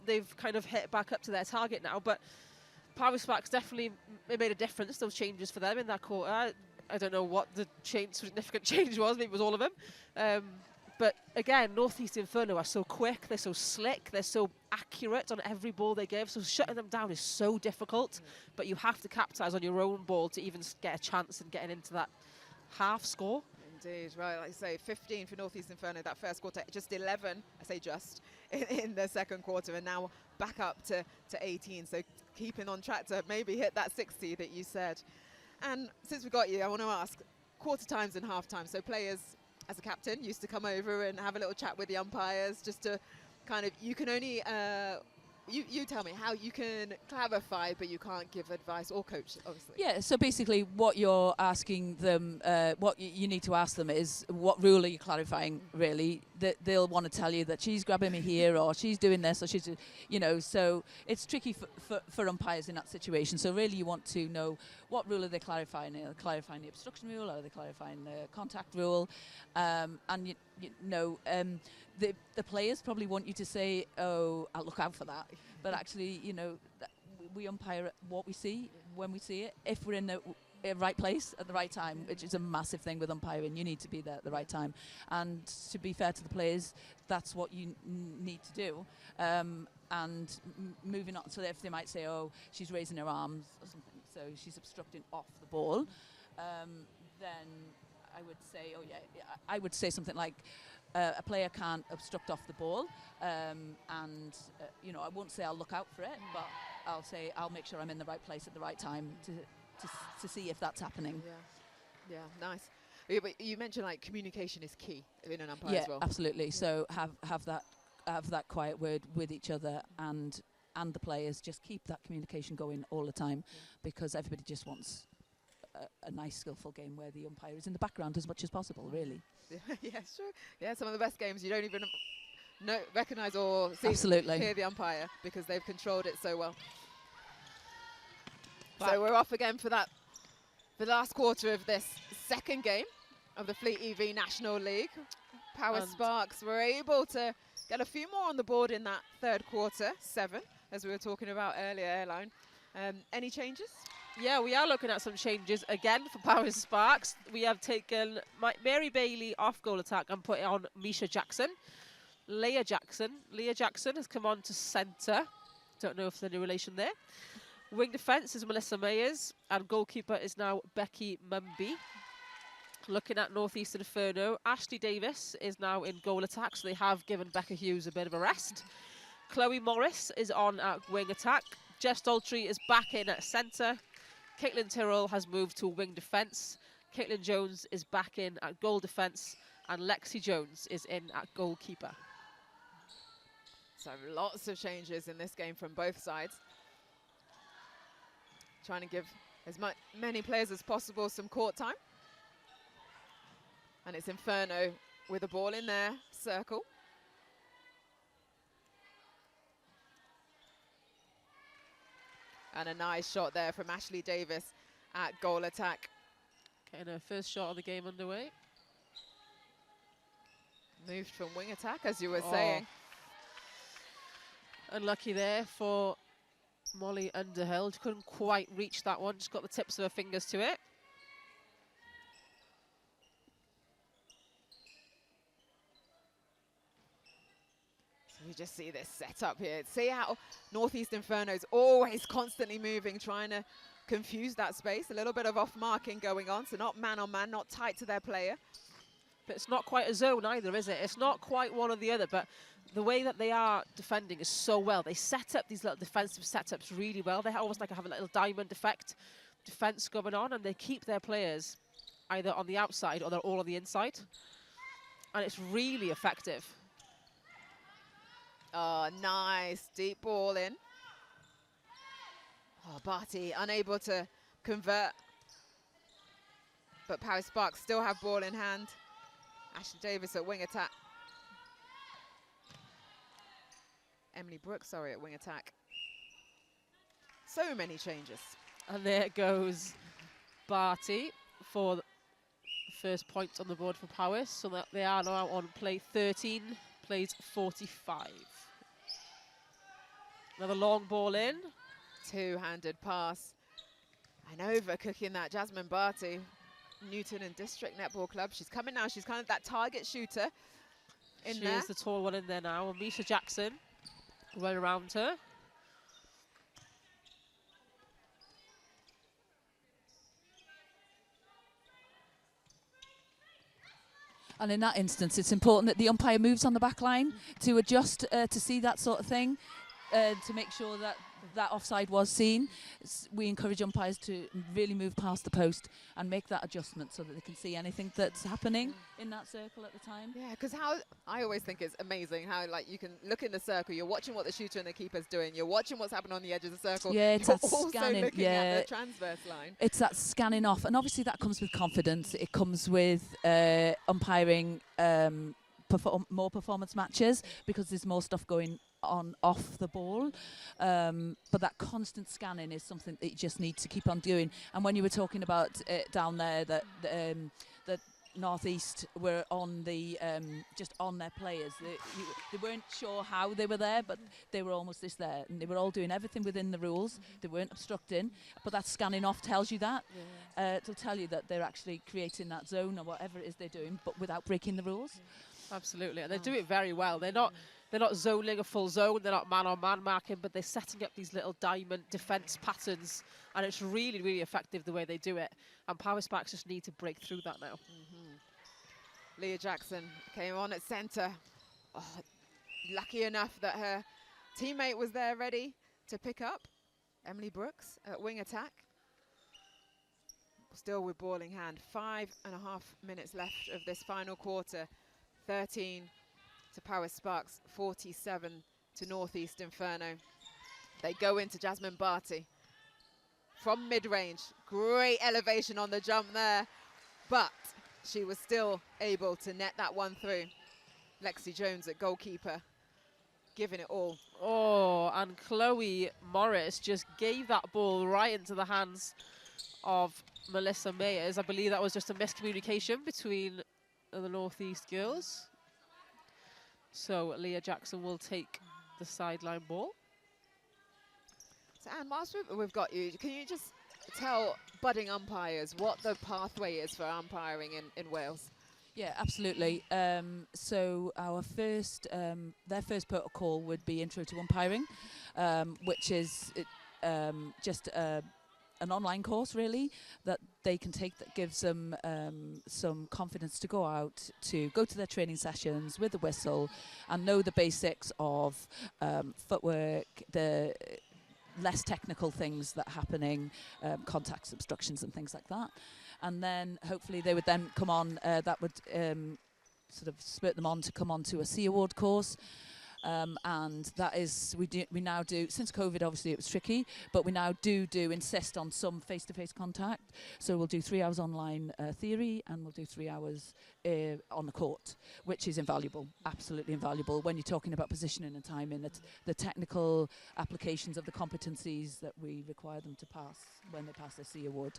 They've kind of hit back up to their target now, but Powys Sparks definitely made a difference, those changes for them in that quarter. I don't know what the significant change was, maybe it was all of them. But again, Northeast Inferno are so quick, they're so slick, they're so accurate on every ball they give, so shutting them down is so difficult, but you have to capitalise on your own ball to even get a chance in getting into that half score. Indeed, right, like I say, 15 for Northeast Inferno that first quarter, just 11, I say just, in the second quarter, and now back up to 18, so keeping on track to maybe hit that 60 that you said. And since we got you, I want to ask, quarter times and half times, so players, as a captain, used to come over and have a little chat with the umpires just to kind of, you can only, you tell me how you can clarify, but you can't give advice or coach, obviously. Yeah, so basically what you're asking them, what you need to ask them is, what rule are you clarifying, really? They'll want to tell you that she's grabbing me here, or she's doing this, or she's, you know, so it's tricky for umpires in that situation. So really you want to know what rule are they clarifying? Are they clarifying the obstruction rule, or are they clarifying the contact rule? And you know, the players probably want you to say, oh, I'll look out for that. But actually, you know, we umpire what we see when we see it. If we're in the right place at the right time, which is a massive thing with umpiring, you need to be there at the right time. And to be fair to the players, that's what you need to do. And moving on, so if they might say, oh, she's raising her arms or something, so she's obstructing off the ball, then I would say, I would say something like, a player can't obstruct off the ball, and you know, I won't say I'll look out for it, but I'll say I'll make sure I'm in the right place at the right time to see if that's happening. Yeah, nice. But you mentioned like communication is key in an umpire as well. Yeah, absolutely. Yeah. So have that quiet word with each other, and the players, just keep that communication going all the time, because everybody just wants a nice, skillful game where the umpire is in the background as much as possible, really. Yeah, sure. Yeah, some of the best games you don't even recognise or see, hear the umpire, because they've controlled it so well. So we're off again for the last quarter of this second game of the FleetEV National League. Powys Sparks were able to get a few more on the board in that third quarter, 7, as we were talking about earlier, Airline. Any changes? Yeah, we are looking at some changes again for Powys Sparks. We have taken Mary Bailey off goal attack and put it on Misha Jackson. Leah Jackson has come on to centre. Don't know if there's any relation there. Wing defence is Melissa Mayers, and goalkeeper is now Becky Mumby. Looking at Northeast Inferno, Ashley Davis is now in goal attack, so they have given Becca Hughes a bit of a rest. Chloe Morris is on at wing attack. Jess Daltrey is back in at centre. Caitlin Tyrrell has moved to wing defence. Caitlin Jones is back in at goal defence, and Lexi Jones is in at goalkeeper. So lots of changes in this game from both sides. Trying to give as many players as possible some court time. And it's Inferno with the ball in their circle. And a nice shot there from Ashley Davis at goal attack. Getting her first shot of the game underway. Moved from wing attack, as you were saying. Unlucky there for Molly Underhill. She couldn't quite reach that one. Just got the tips of her fingers to it. You just see this setup here. See how Northeast Inferno is always constantly moving, trying to confuse that space. A little bit of off-marking going on, so not man-on-man, not tight to their player. But it's not quite a zone either, is it? It's not quite one or the other, but the way that they are defending is so well. They set up these little defensive setups really well. They almost like have a little diamond effect defense going on, and they keep their players either on the outside or they're all on the inside. And it's really effective. Oh, nice. Deep ball in. Oh, Barty unable to convert. But Powys Sparks still have ball in hand. Ashley Davis at wing attack. Emily Brooks, sorry, at wing attack. So many changes. And there goes Barty for the first point on the board for Powys. So that they are now on play 13, plays 45. Another long ball in. Two-handed pass. And overcooking that, Jasmine Barty, Newton and District Netball Club. She's coming now. She's kind of that target shooter in she there. is the tall one in there now. And Misha Jackson right around her. And in that instance, it's important that the umpire moves on the back line to adjust to see that sort of thing, to make sure that that offside was seen. We encourage umpires to really move past the post and make that adjustment so that they can see anything that's happening in that circle at the time. Yeah, because how I always think it's amazing how like you can look in the circle, you're watching what the shooter and the keeper's doing, you're watching what's happening on the edge of the circle. Yeah, it's you're that also scanning. looking at the transverse line. It's that scanning off, and obviously that comes with confidence. It comes with umpiring more performance matches because there's more stuff going on off the ball, but that constant scanning is something that you just need to keep on doing. And when you were talking about down there that Northeast were on the just on their players, they weren't sure how they were there, but they were almost this there, and they were all doing everything within the rules. They weren't obstructing, but that scanning off tells you that. It'll tell you that they're actually creating that zone or whatever it is they're doing, but without breaking the rules. Absolutely, and they do it very well. They're not zoning a full zone, they're not man-on-man marking, but they're setting up these little diamond defence patterns, and it's really, really effective the way they do it. And Powys Sparks just need to break through that now. Leah Jackson came on at centre. Oh, lucky enough that her teammate was there ready to pick up. Emily Brooks at wing attack. Still with ball in hand. 5.5 minutes left of this final quarter. 13 to Powys Sparks, 47 to Northeast Inferno. They go into Jasmine Barty from mid-range. Great elevation on the jump there, but she was still able to net that one through. Lexi Jones at goalkeeper, giving it all. Oh, and Chloe Morris just gave that ball right into the hands of Melissa Mayers. I believe that was just a miscommunication between the Northeast girls. So Leah Jackson will take the sideline ball. So Anne, whilst we've got you, can you just tell budding umpires what the pathway is for umpiring in Wales? Yeah, absolutely. So our first, their first protocol would be Intro to Umpiring, which is just an online course really that they can take that gives them some confidence to go out, to go to their training sessions with the whistle and know the basics of footwork, the less technical things that are happening, contacts, obstructions and things like that. And then hopefully they would then come on, that would sort of spurt them on to come on to a C Award course. And that is, we now do, since COVID obviously it was tricky, but we now do insist on some face-to-face contact. So we'll do 3 hours online theory and we'll do 3 hours on the court, which is invaluable, absolutely invaluable when you're talking about positioning and timing. It's the technical applications of the competencies that we require them to pass when they pass their C Award.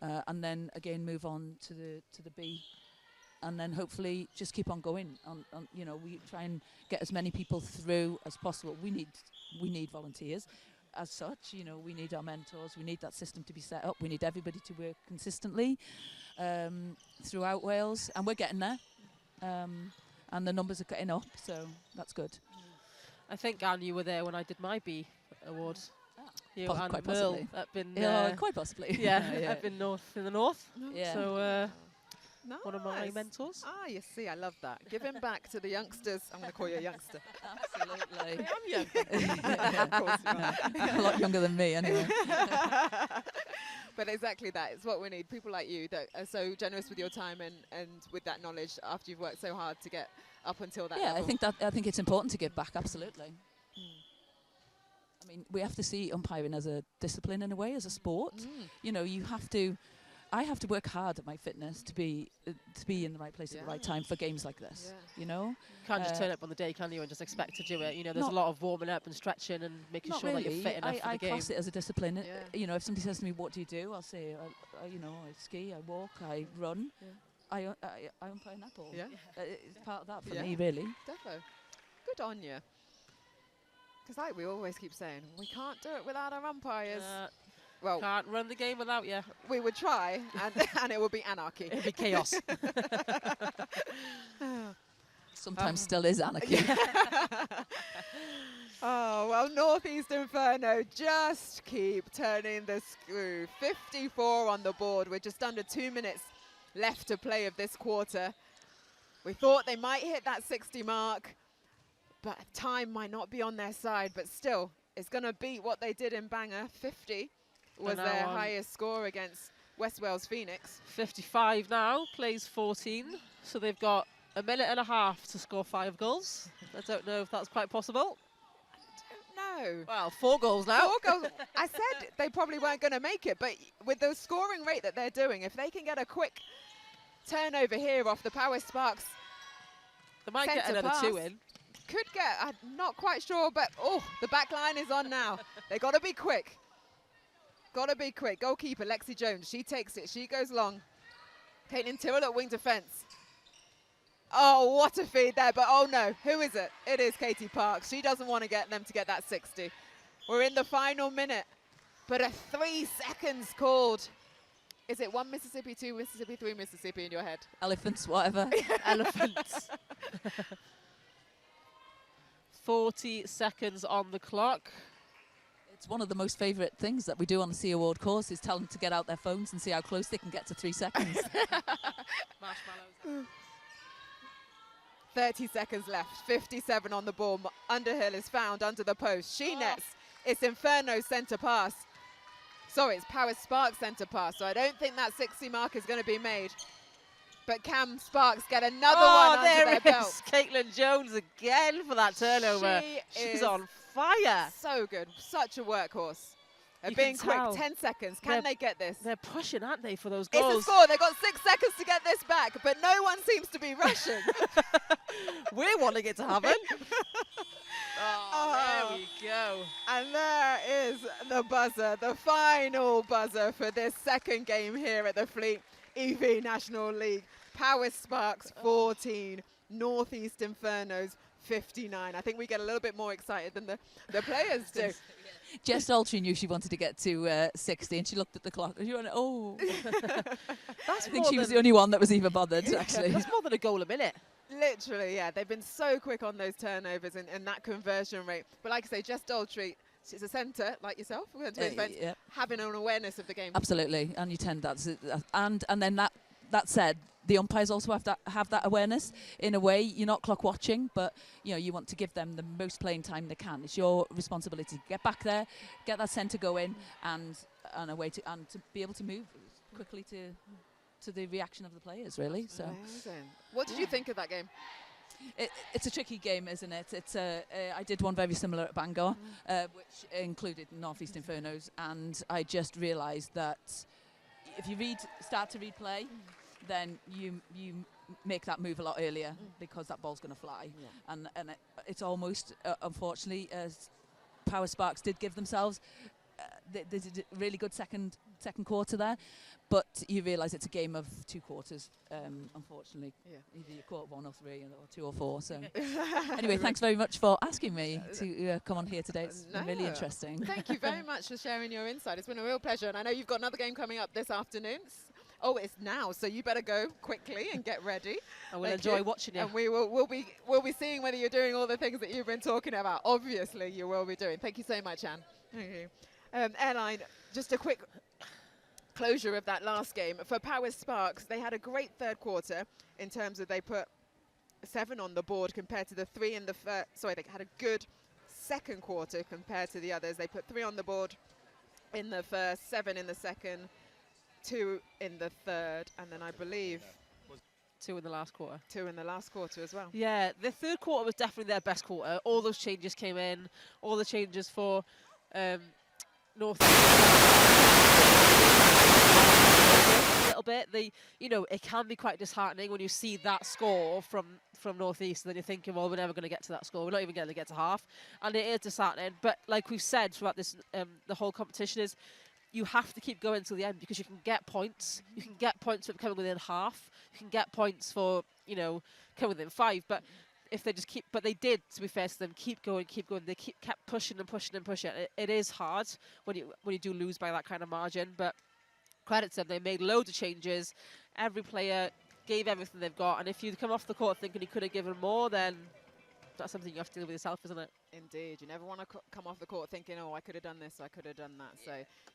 And then again move on to the B. And then hopefully just keep on going. You know, we try and get as many people through as possible. We need volunteers, as such. You know, we need our mentors. We need that system to be set up. We need everybody to work consistently throughout Wales, and we're getting there. And the numbers are getting up, so that's good. I think, Anne, you were there when I did my B award. You Quite and possibly. Merle up in Yeah, quite possibly. yeah, up in the north. Yeah. So Nice. one of my mentors. Ah, you see, I love that. Giving back to the youngsters. I'm going to call you a youngster. Absolutely. I'm young. Of course you are. A lot younger than me, anyway. But exactly that. It's what we need. People like you that are so generous with your time and with that knowledge after you've worked so hard to get up until that Yeah, level. I think it's important to give back, absolutely. I mean, we have to see umpiring as a discipline in a way, as a sport. You know, I have to work hard at my fitness to be in the right place at the right time for games like this. You know, You can't just turn up on the day, can you, and just expect to do it? You know, there's a Not- lot of warming up and stretching and making sure that you're fit enough for I the game. class it as a discipline. Yeah. You know, if somebody says to me, "What do you do?" I'll say, I ski, I walk, I run, I umpire netball. Yeah. It's part of that for Yeah. me, really. Defo. Good on you. Because like we always keep saying, we can't do it without our umpires. Well, Can't run the game without you. we would try, and it would be anarchy. It'd be chaos. Sometimes still is anarchy. Oh, well, Northeast Inferno just keep turning the screw. 54 on the board with just under 2 minutes left to play of this quarter. We thought they might hit that 60 mark, but time might not be on their side, but still, it's going to beat what they did in Bangor. 50 was now their on highest score against West Wales Phoenix. 55 now, plays 14. So they've got a minute and a half to score 5 goals. I don't know if that's quite possible. No. Well, 4 goals now. 4 goals. I said they probably weren't going to make it, but with the scoring rate that they're doing, if they can get a quick turnover here off the Powys Sparks, They might get centre another 2 pass. in. Could get, I'm not quite sure, but the back line is on now. They got to be quick. Got to be quick. Goalkeeper Lexi Jones, she takes it. She goes long. Caitlin Tyrrell at wing defence. Oh, what a feed there, but oh no, who is it? It is Katie Parks. She doesn't want to get them to get that 60. We're in the final minute, but a 3 seconds called. Is it 1 Mississippi, 2 Mississippi, 3 Mississippi in your head? Elephants, whatever. Elephants. 40 seconds on the clock. It's one of the most favourite things that we do on the C Award course is tell them to get out their phones and see how close they can get to 3 seconds. Marshmallows. 30 seconds left, 57 on the ball. Underhill is found under the post. She nets. It's Inferno's centre pass. Sorry, it's Powys Sparks centre pass. So I don't think that 60 mark is going to be made. But can Sparks get another one under there their is belt? Caitlin Jones again for that turnover. She's She's on fire. So good. Such a workhorse. You Being can quick, tell. 10 seconds. Can they get this? They're pushing, aren't they, for those It's a goals? score. They've got 6 seconds to get this back, but no one seems to be rushing. We're wanting it to happen. There we go. And there is the buzzer, the final buzzer for this second game here at the FleetEV National League. Powys Sparks 14, Northeast Infernos 59. I think we get a little bit more excited than the players do. Jess Daltrey knew she wanted to get to 60 and she looked at the clock and she went, oh. That's I think she was the only one that was even bothered, actually. That's more than a goal a minute. Literally, yeah. They've been so quick on those turnovers and that conversion rate. But like I say, Jess Daltrey, she's a centre like yourself, Yeah. having an awareness of the game. Absolutely, and you tend and then that said, the umpires also have that awareness. In a way, you're not clock watching, but you know you want to give them the most playing time they can. It's your responsibility to get back there, get that centre going, and to be able to move quickly to the reaction of the players. Really, so. Amazing. What did you think of that game? It's a tricky game, isn't it? I did one very similar at Bangor, which included Northeast Infernos, and I just realised that if you start to read play, then you make that move a lot earlier because that ball's going to fly. Yeah. And it's almost, unfortunately, as Powys Sparks did give themselves, they did a really good second quarter there. But you realise it's a game of 2 quarters, unfortunately. Yeah. Either you caught 1 or 3 or 2 or 4. So anyway, thanks very much for asking me to come on here today. It's been really interesting. Thank you very much for sharing your insight. It's been a real pleasure. And I know you've got another game coming up this afternoon. Oh, it's now, so you better go quickly and get ready. I will Thank enjoy you. watching you. And we'll be seeing whether you're doing all the things that you've been talking about. Obviously, you will be doing. Thank you so much, Anne. Thank you. Airline, just a quick closure of that last game. For Powys Sparks, they had a great third quarter in terms of they put 7 on the board compared to the 3 in the first. Sorry, they had a good second quarter compared to the others. They put 3 on the board in the first, 7 in the second, 2 in the third, and then I believe 2 in the last quarter. 2 in the last quarter as well. Yeah, the third quarter was definitely their best quarter. All those changes came in, all the changes for North. A little bit. It can be quite disheartening when you see that score from North East, and then you're thinking, well, we're never going to get to that score. We're not even going to get to half, and it is disheartening. But like we've said throughout this, the whole competition is, you have to keep going till the end because you can get points. You can get points for coming within half. You can get points for coming within 5. But if they just keep, but they did, to be fair to them, keep going. They kept pushing and pushing and pushing. It is hard when you do lose by that kind of margin, but credit to them, they made loads of changes. Every player gave everything they've got, and if you come off the court thinking you could have given more, then that's something you have to deal with yourself, isn't it? Indeed. You never want to come off the court thinking, oh, I could have done this, I could have done that. So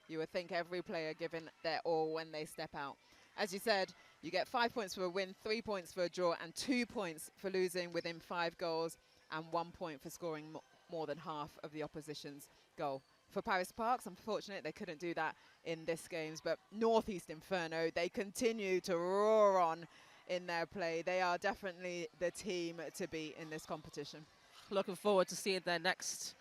you would think every player giving their all when they step out. As you said, you get 5 points for a win, 3 points for a draw, and 2 points for losing within 5 goals, and 1 point for scoring more than half of the opposition's goal. For Powys Sparks, unfortunately, they couldn't do that in this games, but North East Inferno, they continue to roar on in their play. They are definitely the team to beat in this competition. Looking forward to seeing their next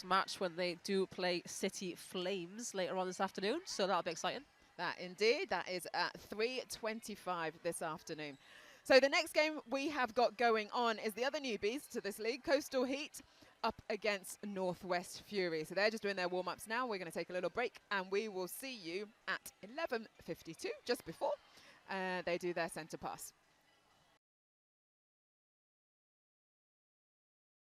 match when they do play City Flames later on this afternoon, so that'll be exciting. That indeed, that is at 3:25 this afternoon. So the next game we have got going on is the other newbies to this league, Coastal Heat, up against Northwest Fury. So they're just doing their warm-ups now. We're going to take a little break, and we will see you at 11:52, just before they do their centre pass.